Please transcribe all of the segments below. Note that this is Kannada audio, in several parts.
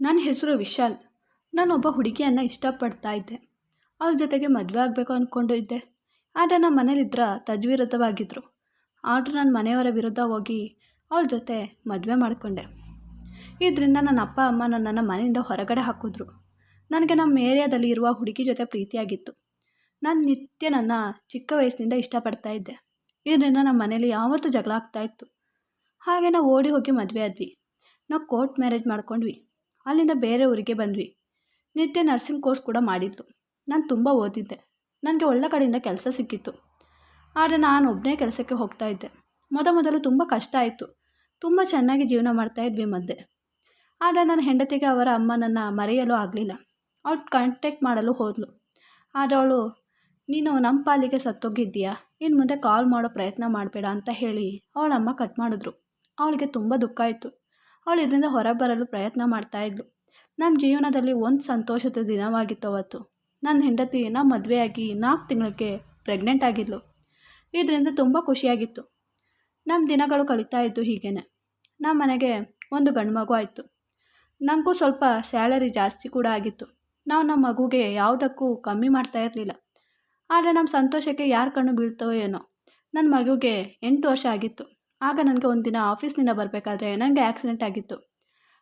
ನನ್ನ ಹೆಸರು ವಿಶಾಲ್. ನಾನೊಬ್ಬ ಹುಡುಗಿಯನ್ನು ಇಷ್ಟಪಡ್ತಾ ಇದ್ದೆ. ಅವಳ ಜೊತೆಗೆ ಮದುವೆ ಆಗಬೇಕು ಅಂದ್ಕೊಂಡು ಇದ್ದೆ. ಆದರೆ ನಮ್ಮ ಮನೇಲಿದ್ರ ತದ್ವಿರುದ್ಧವಾಗಿದ್ದರು. ಆದರೂ ನನ್ನ ಮನೆಯವರ ವಿರುದ್ಧ ಹೋಗಿ ಅವಳ ಜೊತೆ ಮದುವೆ ಮಾಡಿಕೊಂಡೆ. ಇದರಿಂದ ನನ್ನ ಅಪ್ಪ ಅಮ್ಮ ನನ್ನನ್ನು ಮನೆಯಿಂದ ಹೊರಗಡೆ ಹಾಕಿದ್ರು. ನನಗೆ ನಮ್ಮ ಏರಿಯಾದಲ್ಲಿ ಇರುವ ಹುಡುಗಿ ಜೊತೆ ಪ್ರೀತಿಯಾಗಿತ್ತು. ನಾನು ನಿತ್ಯ ನನ್ನ ಚಿಕ್ಕ ವಯಸ್ಸಿನಿಂದ ಇಷ್ಟಪಡ್ತಾ ಇದ್ದೆ. ಇದರಿಂದ ನಮ್ಮ ಮನೇಲಿ ಯಾವತ್ತೂ ಜಗಳ ಆಗ್ತಾಯಿತ್ತು. ಹಾಗೆ ನಾವು ಓಡಿ ಹೋಗಿ ಮದುವೆ ಆದ್ವಿ. ನಾವು ಕೋರ್ಟ್ ಮ್ಯಾರೇಜ್ ಮಾಡ್ಕೊಂಡ್ವಿ. ಅಲ್ಲಿಂದ ಬೇರೆ ಊರಿಗೆ ಬಂದ್ವಿ. ನಿತ್ಯ ನರ್ಸಿಂಗ್ ಕೋರ್ಸ್ ಕೂಡ ಮಾಡಿದ್ಲು. ನಾನು ತುಂಬ ಓದಿದ್ದೆ. ನನಗೆ ಒಳ್ಳೆ ಕಡೆಯಿಂದ ಕೆಲಸ ಸಿಕ್ಕಿತ್ತು. ಆದರೆ ನಾನು ಒಬ್ಬನೇ ಕೆಲಸಕ್ಕೆ ಹೋಗ್ತಾ ಇದ್ದೆ. ಮೊದಲು ತುಂಬ ಕಷ್ಟ ಆಯಿತು. ತುಂಬ ಚೆನ್ನಾಗಿ ಜೀವನ ಮಾಡ್ತಾಯಿದ್ವಿ ಮಧ್ಯೆ. ಆದರೆ ನನ್ನ ಹೆಂಡತಿಗೆ ಅವರ ಅಮ್ಮ ನನ್ನ ಮರೆಯಲು ಆಗಲಿಲ್ಲ. ಅವಳು ಕಾಂಟ್ಯಾಕ್ಟ್ ಮಾಡಲು ಹೋದಳು. ಆದರೆ ಅವಳು, ನೀನು ನಮ್ಮ ಪಾಲಿಗೆ ಸತ್ತೋಗಿದ್ದೀಯಾ, ಇನ್ನು ಮುಂದೆ ಕಾಲ್ ಮಾಡೋ ಪ್ರಯತ್ನ ಮಾಡಬೇಡ ಅಂತ ಹೇಳಿ ಅವಳ ಅಮ್ಮ ಕಟ್ ಮಾಡಿದ್ರು. ಅವಳಿಗೆ ತುಂಬ ದುಃಖ ಆಯಿತು. ಅವಳು ಇದರಿಂದ ಹೊರಬರಲು ಪ್ರಯತ್ನ ಮಾಡ್ತಾಯಿದ್ಲು. ನಮ್ಮ ಜೀವನದಲ್ಲಿ ಒಂದು ಸಂತೋಷದ ದಿನವಾಗಿತ್ತು ಅವತ್ತು. ನನ್ನ ಹೆಂಡತಿ ನಾವು ಮದುವೆಯಾಗಿ 4 ತಿಂಗಳಿಗೆ ಪ್ರೆಗ್ನೆಂಟ್ ಆಗಿದ್ಲು. ಇದರಿಂದ ತುಂಬ ಖುಷಿಯಾಗಿತ್ತು. ನಮ್ಮ ದಿನಗಳು ಕಳೀತಾ ಇದ್ದು ಹೀಗೇ. ನಮ್ಮ ಮನೆಗೆ ಒಂದು ಗಂಡು ಮಗು ಆಯಿತು. ನನಗೂ ಸ್ವಲ್ಪ ಸ್ಯಾಲರಿ ಜಾಸ್ತಿ ಕೂಡ ಆಗಿತ್ತು. ನಾವು ನಮ್ಮ ಮಗುಗೆ ಯಾವುದಕ್ಕೂ ಕಮ್ಮಿ ಮಾಡ್ತಾ ಇರಲಿಲ್ಲ. ಆದರೆ ನಮ್ಮ ಸಂತೋಷಕ್ಕೆ ಯಾರ ಕಣ್ಣು ಬೀಳ್ತವೋ ಏನೋ. ನನ್ನ ಮಗುಗೆ 8 ವರ್ಷ ಆಗಿತ್ತು. ಆಗ ನನಗೆ ಒಂದಿನ ಆಫೀಸ್ನಿಂದ ಬರಬೇಕಾದ್ರೆ ನನಗೆ ಆಕ್ಸಿಡೆಂಟ್ ಆಗಿತ್ತು.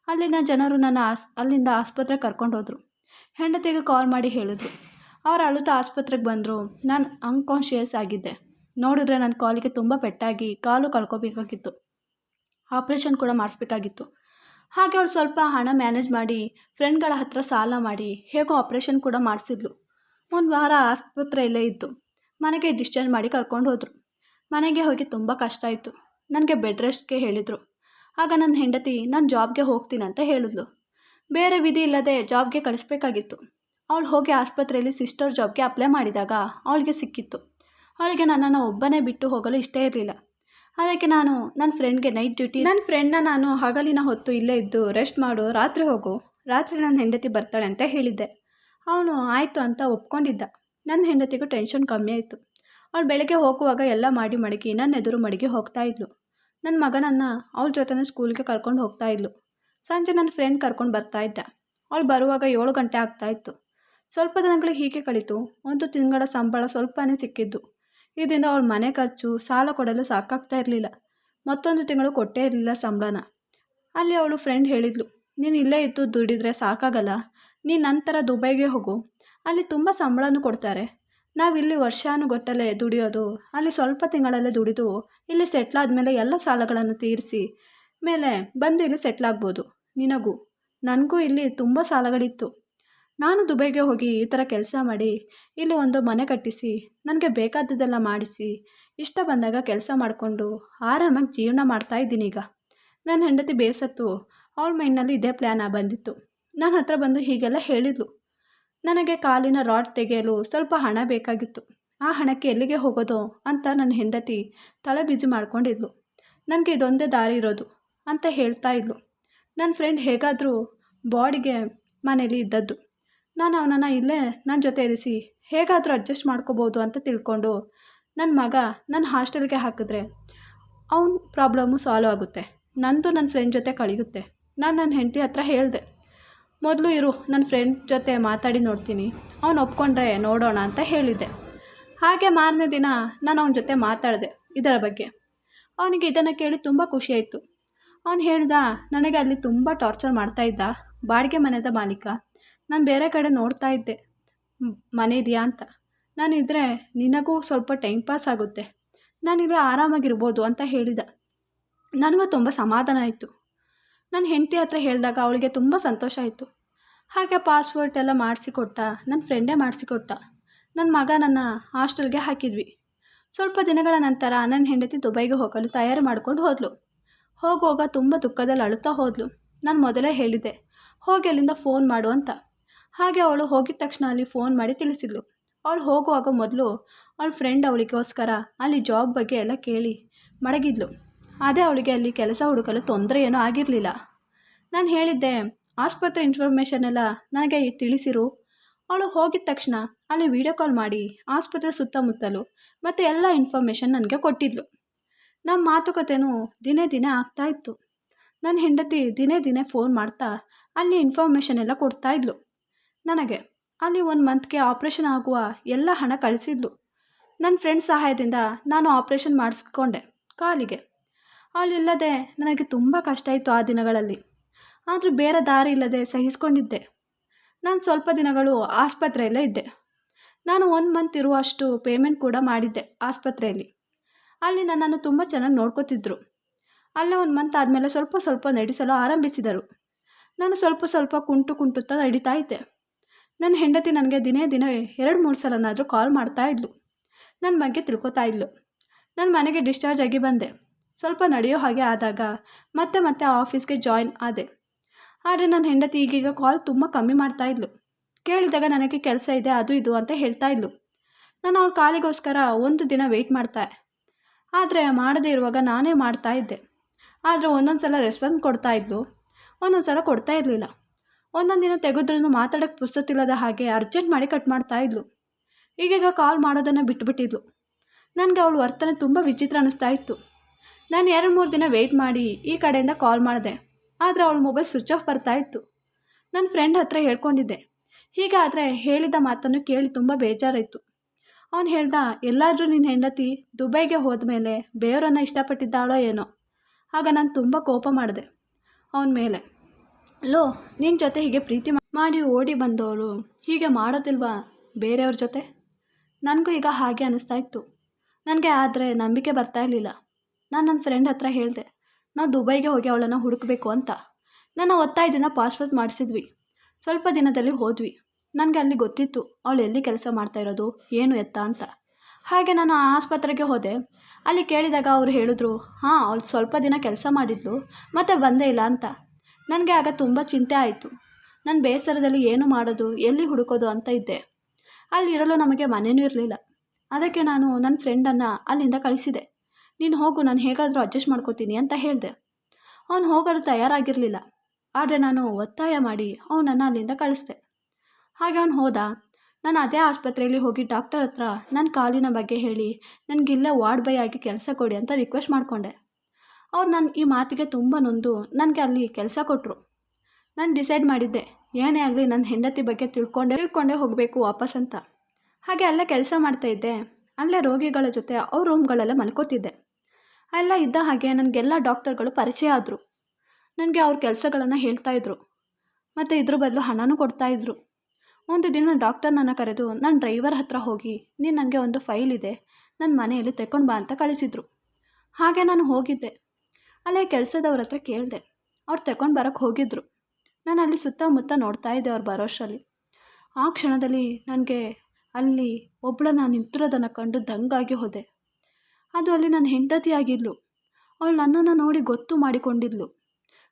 ಅಲ್ಲಿನ ಜನರು ನನ್ನ ಅಲ್ಲಿಂದ ಆಸ್ಪತ್ರೆಗೆ ಕರ್ಕೊಂಡು ಹೋದರು. ಹೆಂಡತಿಗೆ ಕಾಲ್ ಮಾಡಿ ಹೇಳಿದ್ರು. ಅವ್ರು ಅಳುತ್ತಾ ಆಸ್ಪತ್ರೆಗೆ ಬಂದರು. ನಾನು ಅನ್ಕಾನ್ಷಿಯಸ್ ಆಗಿದ್ದೆ. ನೋಡಿದ್ರೆ ನನ್ನ ಕಾಲಿಗೆ ತುಂಬ ಪೆಟ್ಟಾಗಿ ಕಾಲು ಕಳ್ಕೊಬೇಕಾಗಿತ್ತು. ಆಪ್ರೇಷನ್ ಕೂಡ ಮಾಡಿಸ್ಬೇಕಾಗಿತ್ತು. ಹಾಗೆ ಅವಳು ಸ್ವಲ್ಪ ಹಣ ಮ್ಯಾನೇಜ್ ಮಾಡಿ ಫ್ರೆಂಡ್ಗಳ ಹತ್ರ ಸಾಲ ಮಾಡಿ ಹೇಗೋ ಆಪ್ರೇಷನ್ ಕೂಡ ಮಾಡಿಸಿದ್ಲು. 1 ವಾರ ಆಸ್ಪತ್ರೆಯಲ್ಲೇ ಇದ್ದು ಮನೆಗೆ ಡಿಸ್ಚಾರ್ಜ್ ಮಾಡಿ ಕರ್ಕೊಂಡು ಹೋದರು. ಮನೆಗೆ ಹೋಗಿ ತುಂಬ ಕಷ್ಟ ಆಯಿತು. ನನಗೆ ಬೆಡ್ ರೆಸ್ಟ್ಗೆ ಹೇಳಿದರು. ಆಗ ನನ್ನ ಹೆಂಡತಿ ನಾನು ಜಾಬ್ಗೆ ಹೋಗ್ತೀನಿ ಅಂತ ಹೇಳಿದ್ಲು. ಬೇರೆ ವಿಧಿ ಇಲ್ಲದೆ ಜಾಬ್ಗೆ ಕಳಿಸ್ಬೇಕಾಗಿತ್ತು. ಅವಳು ಹೋಗಿ ಆಸ್ಪತ್ರೆಯಲ್ಲಿ ಸಿಸ್ಟರ್ ಜಾಬ್ಗೆ ಅಪ್ಲೈ ಮಾಡಿದಾಗ ಅವಳಿಗೆ ಸಿಕ್ಕಿತ್ತು. ಅವಳಿಗೆ ನನ್ನನ್ನು ಒಬ್ಬನೇ ಬಿಟ್ಟು ಹೋಗಲು ಇಷ್ಟ ಇರಲಿಲ್ಲ. ಅದಕ್ಕೆ ನಾನು ನನ್ನ ಫ್ರೆಂಡ್ಗೆ ನೈಟ್ ಡ್ಯೂಟಿ, ನನ್ನ ಫ್ರೆಂಡ್ನ ನಾನು ಹಗಲಿನ ಹೊತ್ತು ಇಲ್ಲೇ ಇದ್ದು ರೆಸ್ಟ್ ಮಾಡು, ರಾತ್ರಿ ಹೋಗು, ರಾತ್ರಿ ನನ್ನ ಹೆಂಡತಿ ಬರ್ತಾಳೆ ಅಂತ ಹೇಳಿದ್ದೆ. ಅವನು ಆಯಿತು ಅಂತ ಒಪ್ಕೊಂಡಿದ್ದ. ನನ್ನ ಹೆಂಡತಿಗೂ ಟೆನ್ಷನ್ ಕಮ್ಮಿ ಆಯಿತು. ಅವಳು ಬೆಳಗ್ಗೆ ಹೋಗುವಾಗ ಎಲ್ಲ ಮಾಡಿ ಮಡಗಿ ನನ್ನ ಎದುರು ಮಡಗಿ ಹೋಗ್ತಾ ಇದ್ಲು. ನನ್ನ ಮಗನನ್ನು ಅವಳ ಜೊತೆನೇ ಸ್ಕೂಲ್ಗೆ ಕರ್ಕೊಂಡು ಹೋಗ್ತಾ ಇದ್ಲು. ಸಂಜೆ ನನ್ನ ಫ್ರೆಂಡ್ ಕರ್ಕೊಂಡು ಬರ್ತಾ ಇದ್ದ. ಅವಳು ಬರುವಾಗ 7 ಗಂಟೆ ಆಗ್ತಾಯಿತ್ತು. ಸ್ವಲ್ಪ ದಿನಗಳು ಹೀಗೆ ಕಳೀತು. 1 ತಿಂಗಳ ಸಂಬಳ ಸ್ವಲ್ಪನೇ ಸಿಕ್ಕಿದ್ದು. ಇದರಿಂದ ಅವಳ ಮನೆ ಖರ್ಚು, ಸಾಲ ಕೊಡಲು ಸಾಕಾಗ್ತಾ ಇರಲಿಲ್ಲ. ಮತ್ತೊಂದು ತಿಂಗಳು ಕೊಟ್ಟೇ ಇರಲಿಲ್ಲ ಸಂಬಳನ. ಅಲ್ಲಿ ಅವಳು ಫ್ರೆಂಡ್ ಹೇಳಿದ್ಲು, ನೀನು ಇಲ್ಲೇ ಇದ್ದು ದುಡಿದ್ರೆ ಸಾಕಾಗಲ್ಲ, ನೀನು ನಂತರ ದುಬೈಗೆ ಹೋಗು, ಅಲ್ಲಿ ತುಂಬ ಸಂಬಳನೂ ಕೊಡ್ತಾರೆ. ನಾವಿಲ್ಲಿ ವರ್ಷಾನುಗಟ್ಟಲೆ ದುಡಿಯೋದು, ಅಲ್ಲಿ ಸ್ವಲ್ಪ ತಿಂಗಳಲ್ಲೇ ದುಡಿದು ಇಲ್ಲಿ ಸೆಟ್ಲಾದಮೇಲೆ ಎಲ್ಲ ಸಾಲಗಳನ್ನು ತೀರಿಸಿ ಮೇಲೆ ಬಂದು ಇಲ್ಲಿ ಸೆಟ್ಲಾಗ್ಬೋದು. ನಿನಗೂ ನನಗೂ ಇಲ್ಲಿ ತುಂಬ ಸಾಲಗಳಿತ್ತು. ನಾನು ದುಬೈಗೆ ಹೋಗಿ ಈ ಥರ ಕೆಲಸ ಮಾಡಿ ಇಲ್ಲಿ ಒಂದು ಮನೆ ಕಟ್ಟಿಸಿ ನನಗೆ ಬೇಕಾದದ್ದೆಲ್ಲ ಮಾಡಿಸಿ ಇಷ್ಟ ಬಂದಾಗ ಕೆಲಸ ಮಾಡಿಕೊಂಡು ಆರಾಮಾಗಿ ಜೀವನ ಮಾಡ್ತಾಯಿದ್ದೀನಿ ಈಗ. ನನ್ನ ಹೆಂಡತಿ ಬೇಸತ್ತು. ಅವಳ ಮೈಂಡ್ನಲ್ಲಿ ಇದೇ ಪ್ಲ್ಯಾನ್ ಬಂದಿತ್ತು. ನನ್ನ ಹತ್ರ ಬಂದು ಹೀಗೆಲ್ಲ ಹೇಳಿದ್ಲು. ನನಗೆ ಕಾಲಿನ ರಾಡ್ ತೆಗೆಯಲು ಸ್ವಲ್ಪ ಹಣ ಬೇಕಾಗಿತ್ತು. ಆ ಹಣಕ್ಕೆ ಎಲ್ಲಿಗೆ ಹೋಗೋದು ಅಂತ ನನ್ನ ಹೆಂಡತಿ ತಲೆ ಬಿಸಿ ಮಾಡ್ಕೊಂಡಿದ್ಲು. ನನಗೆ ಇದೊಂದೇ ದಾರಿ ಇರೋದು ಅಂತ ಹೇಳ್ತಾ ಇದ್ಲು. ನನ್ನ ಫ್ರೆಂಡ್ ಹೇಗಾದರೂ ಬಾಡಿಗೆ ಮನೇಲಿ ಇದ್ದದ್ದು. ನಾನು ಅವನನ್ನು ಇಲ್ಲೇ ನನ್ನ ಜೊತೆ ಇರಿಸಿ ಹೇಗಾದರೂ ಅಡ್ಜಸ್ಟ್ ಮಾಡ್ಕೋಬೋದು ಅಂತ ತಿಳ್ಕೊಂಡು ನನ್ನ ಮಗ ನನ್ನ ಹಾಸ್ಟೆಲ್ಗೆ ಹಾಕಿದ್ರೆ ಅವನ ಪ್ರಾಬ್ಲಮ್ಮು ಸಾಲ್ವ್ ಆಗುತ್ತೆ, ನಂದು ನನ್ನ ಫ್ರೆಂಡ್ ಜೊತೆ ಕಳೆಯುತ್ತೆ. ನಾನು ನನ್ನ ಹೆಂಡತಿ ಹತ್ರ ಹೇಳಿದೆ, ಮೊದಲು ಇರು, ನನ್ನ ಫ್ರೆಂಡ್ ಜೊತೆ ಮಾತಾಡಿ ನೋಡ್ತೀನಿ, ಅವನು ಒಪ್ಕೊಂಡ್ರೆ ನೋಡೋಣ ಅಂತ ಹೇಳಿದ್ದೆ. ಹಾಗೆ ಮಾರನೇ ದಿನ ನಾನು ಅವನ ಜೊತೆ ಮಾತಾಡಿದೆ ಇದರ ಬಗ್ಗೆ. ಅವನಿಗೆ ಇದನ್ನು ಕೇಳಿ ತುಂಬ ಖುಷಿಯಾಯಿತು. ಅವನು ಹೇಳ್ದ, ನನಗೆ ಅಲ್ಲಿ ತುಂಬ ಟಾರ್ಚರ್ ಮಾಡ್ತಾಯಿದ್ದ ಬಾಡಿಗೆ ಮನೆದ ಮಾಲೀಕ. ನಾನು ಬೇರೆ ಕಡೆ ನೋಡ್ತಾ ಇದ್ದೆ ಮನೆ ಇದೆಯಾ ಅಂತ. ನಾನಿದ್ದರೆ ನಿನಗೂ ಸ್ವಲ್ಪ ಟೈಮ್ ಪಾಸ್ ಆಗುತ್ತೆ, ನಾನಿಲ್ಲಿ ಆರಾಮಾಗಿರ್ಬೋದು ಅಂತ ಹೇಳಿದ. ನನಗೂ ತುಂಬ ಸಮಾಧಾನ ಆಯಿತು. ನನ್ನ ಹೆಂಡತಿ ಹತ್ರ ಹೇಳಿದಾಗ ಅವಳಿಗೆ ತುಂಬ ಸಂತೋಷ ಆಯಿತು. ಹಾಗೆ ಪಾಸ್ಪೋರ್ಟ್ ಎಲ್ಲ ಮಾಡಿಸಿಕೊಟ್ಟ, ನನ್ನ ಫ್ರೆಂಡೇ ಮಾಡಿಸಿಕೊಟ್ಟ. ನನ್ನ ಮಗ ನನ್ನ ಹಾಸ್ಟೆಲ್ಗೆ ಹಾಕಿದ್ವಿ. ಸ್ವಲ್ಪ ದಿನಗಳ ನಂತರ ನನ್ನ ಹೆಂಡತಿ ದುಬೈಗೆ ಹೋಗಲು ತಯಾರಿ ಮಾಡ್ಕೊಂಡು ಹೋದಳು. ಹೋಗುವಾಗ ತುಂಬ ದುಃಖದಲ್ಲಿ ಅಳುತ್ತಾ ಹೋದಳು. ನಾನು ಮೊದಲೇ ಹೇಳಿದ್ದೆ ಹೋಗಿ ಅಲ್ಲಿಂದ ಫೋನ್ ಮಾಡು ಅಂತ. ಹಾಗೆ ಅವಳು ಹೋಗಿದ ತಕ್ಷಣ ಅಲ್ಲಿ ಫೋನ್ ಮಾಡಿ ತಿಳಿಸಿದ್ಲು. ಅವಳು ಹೋಗುವಾಗ ಮೊದಲು ಅವಳ ಫ್ರೆಂಡ್ ಅವಳಿಗೋಸ್ಕರ ಅಲ್ಲಿ ಜಾಬ್ ಬಗ್ಗೆ ಎಲ್ಲ ಕೇಳಿ ಮಡಗಿದ್ಲು. ಅದೇ ಅವಳಿಗೆ ಅಲ್ಲಿ ಕೆಲಸ ಹುಡುಕಲು ತೊಂದರೆ ಏನೂ ಆಗಿರಲಿಲ್ಲ. ನಾನು ಹೇಳಿದ್ದೆ, ಆಸ್ಪತ್ರೆ ಇನ್ಫಾರ್ಮೇಷನ್ ಎಲ್ಲ ನನಗೆ ತಿಳಿಸಿರು. ಅವಳು ಹೋಗಿದ ತಕ್ಷಣ ಅಲ್ಲಿ ವಿಡಿಯೋ ಕಾಲ್ ಮಾಡಿ ಆಸ್ಪತ್ರೆ ಸುತ್ತಮುತ್ತಲು ಮತ್ತು ಎಲ್ಲ ಇನ್ಫಾರ್ಮೇಷನ್ ನನಗೆ ಕೊಟ್ಟಿದ್ಲು. ನಮ್ಮ ಮಾತುಕತೆನೂ ದಿನೇ ದಿನೇ ಆಗ್ತಾಯಿತ್ತು. ನನ್ನ ಹೆಂಡತಿ ದಿನೇ ದಿನೇ ಫೋನ್ ಮಾಡ್ತಾ ಅಲ್ಲಿ ಇನ್ಫಾರ್ಮೇಷನ್ ಎಲ್ಲ ಕೊಡ್ತಾಯಿದ್ಲು ನನಗೆ. ಅಲ್ಲಿ 1 ಮಂತ್ಗೆ ಆಪ್ರೇಷನ್ ಆಗುವ ಎಲ್ಲ ಹಣ ಕಳಿಸಿದ್ಲು. ನನ್ನ ಫ್ರೆಂಡ್ ಸಹಾಯದಿಂದ ನಾನು ಆಪ್ರೇಷನ್ ಮಾಡಿಸ್ಕೊಂಡೆ ಕಾಲಿಗೆ. ಅವಳಿಲ್ಲದೆ ನನಗೆ ತುಂಬ ಕಷ್ಟ ಇತ್ತು ಆ ದಿನಗಳಲ್ಲಿ. ಆದರೂ ಬೇರೆ ದಾರಿ ಇಲ್ಲದೆ ಸಹಿಸ್ಕೊಂಡಿದ್ದೆ. ನಾನು ಸ್ವಲ್ಪ ದಿನಗಳು ಆಸ್ಪತ್ರೆಯಲ್ಲೇ ಇದ್ದೆ. ನಾನು 1 ಮಂತ್ ಇರುವಷ್ಟು ಪೇಮೆಂಟ್ ಕೂಡ ಮಾಡಿದ್ದೆ ಆಸ್ಪತ್ರೆಯಲ್ಲಿ. ಅಲ್ಲಿ ನನ್ನನ್ನು ತುಂಬ ಚೆನ್ನಾಗಿ ನೋಡ್ಕೋತಿದ್ರು. ಅಲ್ಲೇ 1 ಮಂತ್ ಆದಮೇಲೆ ಸ್ವಲ್ಪ ಸ್ವಲ್ಪ ನಡೆಸಲು ಆರಂಭಿಸಿದರು. ನಾನು ಸ್ವಲ್ಪ ಸ್ವಲ್ಪ ಕುಂಟುತ್ತಾ ನಡೀತಾ ಇದ್ದೆ. ನನ್ನ ಹೆಂಡತಿ ನನಗೆ ದಿನೇ ದಿನೇ 2-3 ಸಲನಾದರೂ ಕಾಲ್ ಮಾಡ್ತಾಯಿದ್ಲು. ನನ್ನ ಬಗ್ಗೆ ತಿಳ್ಕೊತಾ ಇದ್ಲು. ನಾನು ಮನೆಗೆ ಡಿಸ್ಚಾರ್ಜ್ ಆಗಿ ಬಂದೆ. ಸ್ವಲ್ಪ ನಡೆಯೋ ಹಾಗೆ ಆದಾಗ ಮತ್ತೆ ಆಫೀಸ್ಗೆ ಜಾಯಿನ್ ಆದೆ. ಆದರೆ ನನ್ನ ಹೆಂಡತಿ ಈಗೀಗ ಕಾಲ್ ತುಂಬ ಕಮ್ಮಿ ಮಾಡ್ತಾಯಿದ್ಲು. ಕೇಳಿದಾಗ ನನಗೆ ಕೆಲಸ ಇದೆ ಅದು ಇದು ಅಂತ ಹೇಳ್ತಾಯಿದ್ಲು. ನಾನು ಅವಳ ಕಾಲಿಗೋಸ್ಕರ 1 ದಿನ ವೆಯ್ಟ್ ಮಾಡ್ತಾ. ಆದರೆ ಮಾಡದೇ ಇರುವಾಗ ನಾನೇ ಮಾಡ್ತಾಯಿದ್ದೆ. ಆದರೆ ಒಂದೊಂದು ಸಲ ರೆಸ್ಪಾನ್ಸ್ ಕೊಡ್ತಾಯಿದ್ಲು, ಒಂದೊಂದು ಸಲ ಕೊಡ್ತಾ ಇರಲಿಲ್ಲ. ಒಂದೊಂದು ದಿನ ತೆಗೆದ್ರೂ ಮಾತಾಡೋಕ್ಕೆ ಪುಸ್ತಕವಿಲ್ಲದ ಹಾಗೆ ಅರ್ಜೆಂಟ್ ಮಾಡಿ ಕಟ್ ಮಾಡ್ತಾಯಿದ್ಲು. ಈಗೀಗ ಕಾಲ್ ಮಾಡೋದನ್ನು ಬಿಟ್ಟುಬಿಟ್ಟಿದ್ಲು. ನನಗೆ ಅವಳ ವರ್ತನೆ ತುಂಬ ವಿಚಿತ್ರ ಅನ್ನಿಸ್ತಾ ಇತ್ತು. ನಾನು 2-3 ದಿನ ವೆಯ್ಟ್ ಮಾಡಿ ಈ ಕಡೆಯಿಂದ ಕಾಲ್ ಮಾಡಿದೆ. ಆದರೆ ಅವಳ ಮೊಬೈಲ್ ಸ್ವಿಚ್ ಆಫ್ ಬರ್ತಾಯಿತ್ತು. ನನ್ನ ಫ್ರೆಂಡ್ ಹತ್ರ ಹೇಳ್ಕೊಂಡಿದ್ದೆ. ಹೀಗಾದರೆ ಹೇಳಿದ ಮಾತನ್ನು ಕೇಳಿ ತುಂಬ ಬೇಜಾರಾಯಿತು. ಅವನು ಹೇಳ್ದ, ಎಲ್ಲಾದರೂ ನಿನ್ನ ಹೆಂಡತಿ ದುಬೈಗೆ ಹೋದ ಮೇಲೆ ಬೇರೆಯವರನ್ನು ಇಷ್ಟಪಟ್ಟಿದ್ದಾಳೋ ಏನೋ. ಆಗ ನಾನು ತುಂಬ ಕೋಪ ಮಾಡಿದೆ ಅವನ ಮೇಲೆ. ಲೋ, ನಿನ್ನ ಜೊತೆ ಹೀಗೆ ಪ್ರೀತಿ ಮಾಡಿ ಓಡಿ ಬಂದವಳು ಹೀಗೆ ಮಾಡೋದಿಲ್ವಾ ಬೇರೆಯವ್ರ ಜೊತೆ? ನನಗೂ ಈಗ ಹಾಗೆ ಅನ್ನಿಸ್ತಾ ಇತ್ತು. ನನಗೆ ಆದರೆ ನಂಬಿಕೆ ಬರ್ತಾ ಇರಲಿಲ್ಲ. ನಾನು ನನ್ನ ಫ್ರೆಂಡ್ ಹತ್ರ ಹೇಳಿದೆ, ನಾವು ದುಬೈಗೆ ಹೋಗಿ ಅವಳನ್ನು ಹುಡುಕಬೇಕು ಅಂತ. ನನ್ನ ಒತ್ತಾಯದಿಂದ ಪಾಸ್ಪೋರ್ಟ್ ಮಾಡಿಸಿದ್ವಿ. ಸ್ವಲ್ಪ ದಿನದಲ್ಲಿ ಹೋದ್ವಿ. ನನಗೆ ಅಲ್ಲಿ ಗೊತ್ತಿತ್ತು ಅವಳು ಎಲ್ಲಿ ಕೆಲಸ ಮಾಡ್ತಾಯಿರೋದು ಏನು ಎತ್ತ ಅಂತ. ಹಾಗೆ ನಾನು ಆ ಆಸ್ಪತ್ರೆಗೆ ಹೋದೆ. ಅಲ್ಲಿ ಕೇಳಿದಾಗ ಅವರು ಹೇಳಿದ್ರು, ಹಾಂ, ಅವಳು ಸ್ವಲ್ಪ ದಿನ ಕೆಲಸ ಮಾಡಿದ್ಲು ಮತ್ತು ಬಂದೇ ಇಲ್ಲ ಅಂತ. ನನಗೆ ಆಗ ತುಂಬ ಚಿಂತೆ ಆಯಿತು. ನನ್ನ ಬೇಸರದಲ್ಲಿ ಏನು ಮಾಡೋದು, ಎಲ್ಲಿ ಹುಡುಕೋದು ಅಂತ ಇದ್ದೆ. ಅಲ್ಲಿರಲು ನಮಗೆ ಮನೆಯೂ ಇರಲಿಲ್ಲ. ಅದಕ್ಕೆ ನಾನು ನನ್ನ ಫ್ರೆಂಡನ್ನು ಅಲ್ಲಿಂದ ಕಳಿಸಿದೆ. ನೀನು ಹೋಗು, ನಾನು ಹೇಗಾದರೂ ಅಡ್ಜಸ್ಟ್ ಮಾಡ್ಕೋತೀನಿ ಅಂತ ಹೇಳಿದೆ. ಅವನು ಹೋಗಲು ತಯಾರಾಗಿರಲಿಲ್ಲ. ಆದರೆ ನಾನು ಒತ್ತಾಯ ಮಾಡಿ ಅವನನ್ನು ಅಲ್ಲಿಂದ ಕಳಿಸ್ದೆ. ಹಾಗೆ ಅವನು ಹೋದ. ನಾನು ಅದೇ ಆಸ್ಪತ್ರೆಯಲ್ಲಿ ಹೋಗಿ ಡಾಕ್ಟರ್ ಹತ್ರ ನನ್ನ ಕಾಲಿನ ಬಗ್ಗೆ ಹೇಳಿ ನನಗಿಲ್ಲೇ ವಾರ್ಡ್ ಬಾಯ್ ಆಗಿ ಕೆಲಸ ಕೊಡಿ ಅಂತ ರಿಕ್ವೆಸ್ಟ್ ಮಾಡಿಕೊಂಡೆ. ಅವ್ರು ನನ್ನ ಈ ಮಾತಿಗೆ ತುಂಬ ನೊಂದು ನನಗೆ ಅಲ್ಲಿ ಕೆಲಸ ಕೊಟ್ಟರು. ನಾನು ಡಿಸೈಡ್ ಮಾಡಿದ್ದೆ, ಏನೇ ಆಗಲಿ ನನ್ನ ಹೆಂಡತಿ ಬಗ್ಗೆ ತಿಳ್ಕೊಂಡೇ ಹೋಗಬೇಕು ವಾಪಸ್ ಅಂತ. ಹಾಗೆ ಅಲ್ಲೇ ಕೆಲಸ ಮಾಡ್ತಾಯಿದ್ದೆ. ಅಲ್ಲೇ ರೋಗಿಗಳ ಜೊತೆ ಅವ್ರ ರೂಮ್ಗಳೆಲ್ಲ ಮಲ್ಕೋತಿದ್ದೆ. ಎಲ್ಲ ಇದ್ದ ಹಾಗೆ ನನಗೆಲ್ಲ ಡಾಕ್ಟರ್ಗಳು ಪರಿಚಯ ಆದರು. ನನಗೆ ಅವ್ರ ಕೆಲಸಗಳನ್ನು ಹೇಳ್ತಾಯಿದ್ರು ಮತ್ತು ಇದ್ರ ಬದಲು ಹಣನೂ ಕೊಡ್ತಾಯಿದ್ರು. ಒಂದು ದಿನ ಡಾಕ್ಟರ್ ನನ್ನ ಕರೆದು ನನ್ನ ಡ್ರೈವರ್ ಹತ್ರ ಹೋಗಿ, ನೀನು ನನಗೆ ಒಂದು ಫೈಲ್ ಇದೆ, ನನ್ನ ಮನೆಯಲ್ಲಿ ತೆಕ್ಕೊಂಡು ಬಾ ಅಂತ ಕಳಿಸಿದ್ರು. ಹಾಗೆ ನಾನು ಹೋಗಿದ್ದೆ. ಅಲ್ಲೇ ಕೆಲಸದವ್ರ ಹತ್ರ ಕೇಳಿದೆ. ಅವ್ರು ತೆಕ್ಕೊಂಡು ಬರೋಕ್ಕೆ ಹೋಗಿದ್ದರು. ನಾನು ಅಲ್ಲಿ ಸುತ್ತಮುತ್ತ ನೋಡ್ತಾ ಇದ್ದೆ ಅವ್ರು ಬರೋಷ್ಟರಲ್ಲಿ. ಆ ಕ್ಷಣದಲ್ಲಿ ನನಗೆ ಅಲ್ಲಿ ಒಬ್ಬಳನ್ನ ನಿಂತಿರೋದನ್ನು ಕಂಡು ದಂಗಾಗಿ ಹೋದೆ. ಅದು ಅಲ್ಲಿ ನನ್ನ ಹೆಂಡತಿ ಆಗಿದ್ಲು. ಅವಳು ನನ್ನನ್ನು ನೋಡಿ ಗೊತ್ತು ಮಾಡಿಕೊಂಡಿದ್ಲು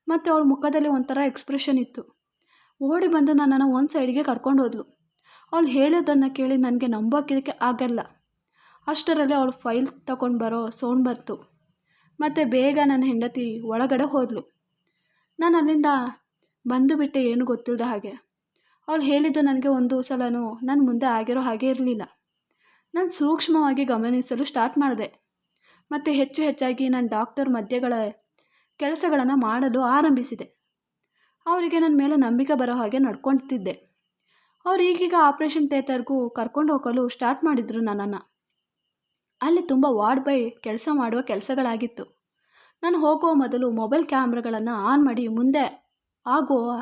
ಮತ್ತು ಅವಳ ಮುಖದಲ್ಲಿ ಒಂಥರ ಎಕ್ಸ್ಪ್ರೆಷನ್ ಇತ್ತು. ಓಡಿ ಬಂದು ನನ್ನನ್ನು ಒಂದು ಸೈಡಿಗೆ ಕರ್ಕೊಂಡು ಹೋದ್ಲು. ಅವಳು ಹೇಳೋದನ್ನು ಕೇಳಿ ನನಗೆ ನಂಬೋಕ್ಕೆ ಆಗಲ್ಲ. ಅಷ್ಟರಲ್ಲಿ ಅವಳು ಫೈಲ್ ತಗೊಂಡು ಬರೋ ಸೌಂಡ್ ಬಂತು ಮತ್ತು ಬೇಗ ನನ್ನ ಹೆಂಡತಿ ಒಳಗಡೆ ಹೋದ್ಲು. ನಾನು ಅಲ್ಲಿಂದ ಬಂದುಬಿಟ್ಟೆ, ಏನು ಗೊತ್ತಿಲ್ಲದ ಹಾಗೆ. ಅವಳು ಹೇಳಿದ್ದು ನನಗೆ ಒಂದು ಸಲನೂ ನನ್ನ ಮುಂದೆ ಆಗಿರೋ ಹಾಗೆ ಇರಲಿಲ್ಲ. ನಾನು ಸೂಕ್ಷ್ಮವಾಗಿ ಗಮನಿಸಲು ಸ್ಟಾರ್ಟ್ ಮಾಡಿದೆ ಮತ್ತು ಹೆಚ್ಚಾಗಿ ನಾನು ಡಾಕ್ಟರ್ ಮಧ್ಯಗಳ ಕೆಲಸಗಳನ್ನು ಮಾಡಲು ಆರಂಭಿಸಿದೆ. ಅವರಿಗೆ ನನ್ನ ಮೇಲೆ ನಂಬಿಕೆ ಬರೋ ಹಾಗೆ ನಡ್ಕೊಳ್ತಿದ್ದೆ. ಅವ್ರು ಈಗೀಗ ಆಪ್ರೇಷನ್ ಥಿಯೇಟರ್ಗೂ ಕರ್ಕೊಂಡು ಹೋಗಲು ಸ್ಟಾರ್ಟ್ ಮಾಡಿದರು ನನ್ನನ್ನು. ಅಲ್ಲಿ ತುಂಬ ವಾರ್ಡ್ ಬೈ ಕೆಲಸ ಮಾಡುವ ಕೆಲಸಗಳಾಗಿತ್ತು. ನಾನು ಹೋಗುವ ಮೊದಲು ಮೊಬೈಲ್ ಕ್ಯಾಮ್ರಾಗಳನ್ನು ಆನ್ ಮಾಡಿ ಮುಂದೆ ಆಗುವ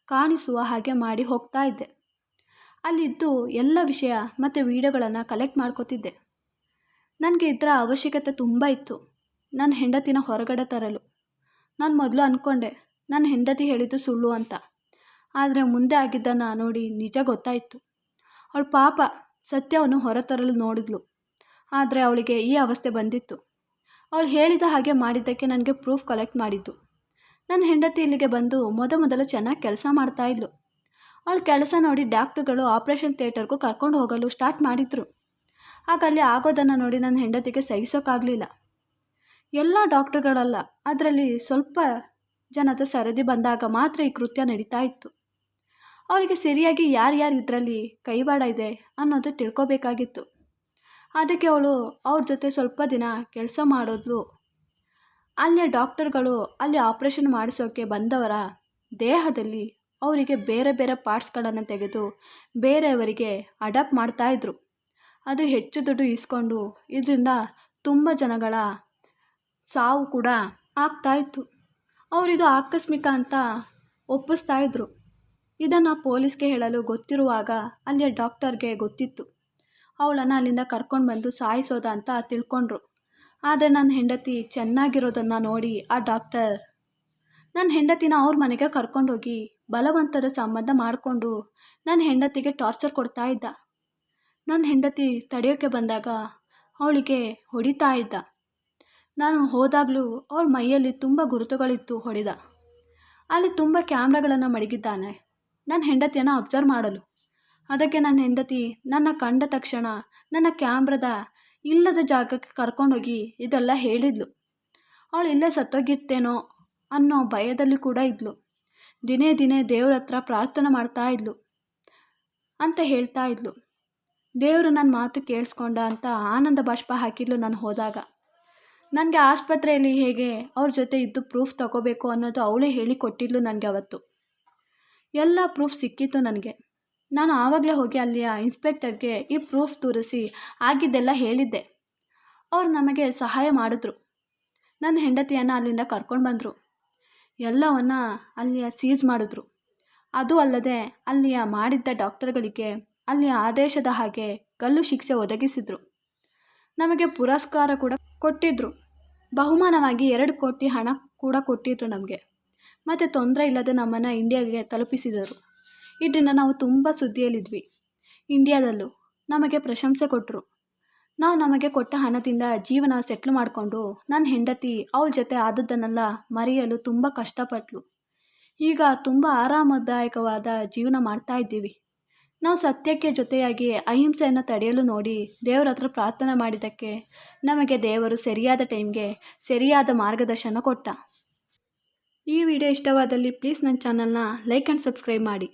ಕಾಣಿಸುವ ಹಾಗೆ ಮಾಡಿ ಹೋಗ್ತಾ ಇದ್ದೆ. ಅಲ್ಲಿದ್ದು ಎಲ್ಲ ವಿಷಯ ಮತ್ತು ವೀಡಿಯೋಗಳನ್ನು ಕಲೆಕ್ಟ್ ಮಾಡ್ಕೋತಿದ್ದೆ. ನನಗೆ ಇದರ ಅವಶ್ಯಕತೆ ತುಂಬ ಇತ್ತು, ನನ್ನ ಹೆಂಡತಿನ ಹೊರಗಡೆ ತರಲು. ನಾನು ಮೊದಲು ಅಂದ್ಕೊಂಡೆ ನನ್ನ ಹೆಂಡತಿ ಹೇಳಿದ್ದು ಸುಳ್ಳು ಅಂತ. ಆದರೆ ಮುಂದೆ ಆಗಿದ್ದನ್ನು ನೋಡಿ ನಿಜ ಗೊತ್ತಾಯಿತು. ಅವಳು ಪಾಪ ಸತ್ಯವನ್ನು ಹೊರತರಲು ನೋಡಿದ್ಲು. ಆದರೆ ಅವಳಿಗೆ ಈ ಅವಸ್ಥೆ ಬಂದಿತ್ತು. ಅವಳು ಹೇಳಿದ ಹಾಗೆ ಮಾಡಿದ್ದಕ್ಕೆ ನನಗೆ ಪ್ರೂಫ್ ಕಲೆಕ್ಟ್ ಮಾಡಿದ್ದು. ನನ್ನ ಹೆಂಡತಿ ಇಲ್ಲಿಗೆ ಬಂದು ಮೊದಲು ಚೆನ್ನಾಗಿ ಕೆಲಸ ಮಾಡ್ತಾಯಿದ್ಲು. ಅವಳ ಕೆಲಸ ನೋಡಿ ಡಾಕ್ಟರ್ಗಳು ಆಪ್ರೇಷನ್ ಥಿಯೇಟರ್ಗೂ ಕರ್ಕೊಂಡು ಹೋಗಲು ಸ್ಟಾರ್ಟ್ ಮಾಡಿದರು. ಆಗ ಅಲ್ಲಿ ಆಗೋದನ್ನು ನೋಡಿ ನನ್ನ ಹೆಂಡತಿಗೆ ಸಹಿಸೋಕ್ಕಾಗಲಿಲ್ಲ. ಎಲ್ಲ ಡಾಕ್ಟರ್ಗಳಲ್ಲ, ಅದರಲ್ಲಿ ಸ್ವಲ್ಪ ಜನದ ಸರದಿ ಬಂದಾಗ ಮಾತ್ರ ಈ ಕೃತ್ಯ ನಡೀತಾ ಇತ್ತು. ಅವಳಿಗೆ ಸರಿಯಾಗಿ ಯಾರ್ಯಾರು ಇದರಲ್ಲಿ ಕೈವಾಡ ಇದೆ ಅನ್ನೋದು ತಿಳ್ಕೊಬೇಕಾಗಿತ್ತು. ಅದಕ್ಕೆ ಅವಳು ಅವ್ರ ಜೊತೆ ಸ್ವಲ್ಪ ದಿನ ಕೆಲಸ ಮಾಡೋದ್ಲು. ಅಲ್ಲಿಯ ಡಾಕ್ಟರ್ಗಳು ಅಲ್ಲಿ ಆಪ್ರೇಷನ್ ಮಾಡಿಸೋಕ್ಕೆ ಬಂದವರ ದೇಹದಲ್ಲಿ ಅವರಿಗೆ ಬೇರೆ ಬೇರೆ ಪಾರ್ಟ್ಸ್ಗಳನ್ನು ತೆಗೆದು ಬೇರೆಯವರಿಗೆ ಅಡಾಪ್ಟ್ ಮಾಡ್ತಾಯಿದ್ರು. ಅದು ಹೆಚ್ಚು ದುಡ್ಡು ಇಸ್ಕೊಂಡು ಇದರಿಂದ ತುಂಬ ಜನಗಳ ಸಾವು ಕೂಡ ಆಗ್ತಾಯಿತ್ತು. ಅವರಿದು ಆಕಸ್ಮಿಕ ಅಂತ ಒಪ್ಪಿಸ್ತಾಯಿದ್ರು. ಇದನ್ನು ಪೊಲೀಸ್ಗೆ ಹೇಳಲು ಗೊತ್ತಿರುವಾಗ ಅಲ್ಲಿಯ ಡಾಕ್ಟರ್ಗೆ ಗೊತ್ತಿತ್ತು. ಅವಳನ್ನು ಅಲ್ಲಿಂದ ಕರ್ಕೊಂಡು ಬಂದು ಸಾಯಿಸೋದ ಅಂತ ತಿಳ್ಕೊಂಡ್ರು. ಆದರೆ ನನ್ನ ಹೆಂಡತಿ ಚೆನ್ನಾಗಿರೋದನ್ನು ನೋಡಿ ಆ ಡಾಕ್ಟರ್ ನನ್ನ ಹೆಂಡತಿನ ಅವ್ರ ಮನೆಗೆ ಕರ್ಕೊಂಡೋಗಿ ಬಲವಂತದ ಸಂಬಂಧ ಮಾಡಿಕೊಂಡು ನನ್ನ ಹೆಂಡತಿಗೆ ಟಾರ್ಚರ್ ಕೊಡ್ತಾ ಇದ್ದ. ನನ್ನ ಹೆಂಡತಿ ತಡೆಯೋಕ್ಕೆ ಬಂದಾಗ ಅವಳಿಗೆ ಹೊಡಿತಾ ಇದ್ದ. ನಾನು ಹೋದಾಗಲೂ ಅವಳ ಮೈಯಲ್ಲಿ ತುಂಬ ಗುರುತುಗಳಿತ್ತು ಹೊಡೆದ. ಅಲ್ಲಿ ತುಂಬ ಕ್ಯಾಮ್ರಾಗಳನ್ನು ಮಡಗಿದ್ದಾನೆ ನನ್ನ ಹೆಂಡತಿಯನ್ನು ಅಬ್ಸರ್ವ್ ಮಾಡಲು. ಅದಕ್ಕೆ ನನ್ನ ಹೆಂಡತಿ ನನ್ನ ಕಂಡ ತಕ್ಷಣ ನನ್ನ ಕ್ಯಾಮ್ರಾದ ಇಲ್ಲದ ಜಾಗಕ್ಕೆ ಕರ್ಕೊಂಡೋಗಿ ಇದೆಲ್ಲ ಹೇಳಿದ್ಲು. ಅವಳು ಇಲ್ಲೇ ಸತ್ತೋಗಿರ್ತೇನೋ ಅನ್ನೋ ಭಯದಲ್ಲಿ ಕೂಡ ಇದ್ಲು. ದಿನೇ ದಿನೇ ದೇವ್ರ ಹತ್ರ ಪ್ರಾರ್ಥನೆ ಮಾಡ್ತಾ ಇದ್ಲು ಅಂತ ಹೇಳ್ತಾ ಇದ್ಲು. ದೇವರು ನನ್ನ ಮಾತು ಕೇಳಿಸ್ಕೊಂಡ ಅಂತ ಆನಂದ ಬಾಷ್ಪ ಹಾಕಿದ್ಲು ನಾನು ಹೋದಾಗ. ನನಗೆ ಆಸ್ಪತ್ರೆಯಲ್ಲಿ ಹೇಗೆ ಅವ್ರ ಜೊತೆ ಇದ್ದು ಪ್ರೂಫ್ ತಗೋಬೇಕು ಅನ್ನೋದು ಅವಳೇ ಹೇಳಿಕೊಟ್ಟಿದ್ಲು ನನಗೆ ಅವತ್ತು. ಎಲ್ಲ ಪ್ರೂಫ್ ಸಿಕ್ಕಿತ್ತು ನನಗೆ. ನಾನು ಆವಾಗಲೇ ಹೋಗಿ ಅಲ್ಲಿಯ ಇನ್ಸ್ಪೆಕ್ಟರ್ಗೆ ಈ ಪ್ರೂಫ್ ತೋರಿಸಿ ಆಗಿದ್ದೆಲ್ಲ ಹೇಳಿದ್ದೆ. ಅವ್ರು ನಮಗೆ ಸಹಾಯ ಮಾಡಿದ್ರು. ನನ್ನ ಹೆಂಡತಿಯನ್ನು ಅಲ್ಲಿಂದ ಕರ್ಕೊಂಡು ಬಂದರು. ಎಲ್ಲವನ್ನು ಅಲ್ಲಿಯ ಸೀಸ್ ಮಾಡಿದ್ರು. ಅದು ಅಲ್ಲದೆ ಅಲ್ಲಿಯ ಮಾಡಿದ್ದ ಡಾಕ್ಟರ್ಗಳಿಗೆ ಅಲ್ಲಿಯ ಆದೇಶದ ಹಾಗೆ ಗಲ್ಲು ಶಿಕ್ಷೆ ಒದಗಿಸಿದರು. ನಮಗೆ ಪುರಸ್ಕಾರ ಕೂಡ ಕೊಟ್ಟಿದ್ದರು. ಬಹುಮಾನವಾಗಿ 2 ಕೋಟಿ ಹಣ ಕೂಡ ಕೊಟ್ಟಿದ್ರು ನಮಗೆ. ಮತ್ತು ತೊಂದರೆ ಇಲ್ಲದೆ ನಮ್ಮನ್ನು ಇಂಡಿಯಾಗೆ ತಲುಪಿಸಿದರು. ಇದರಿಂದ ನಾವು ತುಂಬ ಸುದ್ದಿಯಲ್ಲಿದ್ವಿ. ಇಂಡಿಯಾದಲ್ಲೂ ನಮಗೆ ಪ್ರಶಂಸೆ ಕೊಟ್ಟರು. ನಾವು ನಮಗೆ ಕೊಟ್ಟ ಹಣದಿಂದ ಜೀವನ ಸೆಟ್ಲ್ ಮಾಡಿಕೊಂಡು ನನ್ನ ಹೆಂಡತಿ ಅವಳ ಜೊತೆ ಆದದ್ದನ್ನೆಲ್ಲ ಮರೆಯಲು ತುಂಬ ಕಷ್ಟಪಟ್ಟಳು. ಈಗ ತುಂಬ ಆರಾಮದಾಯಕವಾದ ಜೀವನ ಮಾಡ್ತಾ ಇದ್ದೀವಿ. ನಾವು ಸತ್ಯಕ್ಕೆ ಜೊತೆಯಾಗಿ ಅಹಿಂಸೆಯನ್ನು ತಡೆಯಲು ನೋಡಿ ದೇವರ ಹತ್ರ ಪ್ರಾರ್ಥನೆ ಮಾಡಿದ್ದಕ್ಕೆ ನಮಗೆ ದೇವರು ಸರಿಯಾದ ಟೈಮ್ಗೆ ಸರಿಯಾದ ಮಾರ್ಗದರ್ಶನ ಕೊಟ್ಟ. ಈ ವಿಡಿಯೋ ಇಷ್ಟವಾದಲ್ಲಿ ಪ್ಲೀಸ್ ನನ್ನ ಚಾನಲ್ನ ಲೈಕ್ ಆ್ಯಂಡ್ ಸಬ್ಸ್ಕ್ರೈಬ್ ಮಾಡಿ.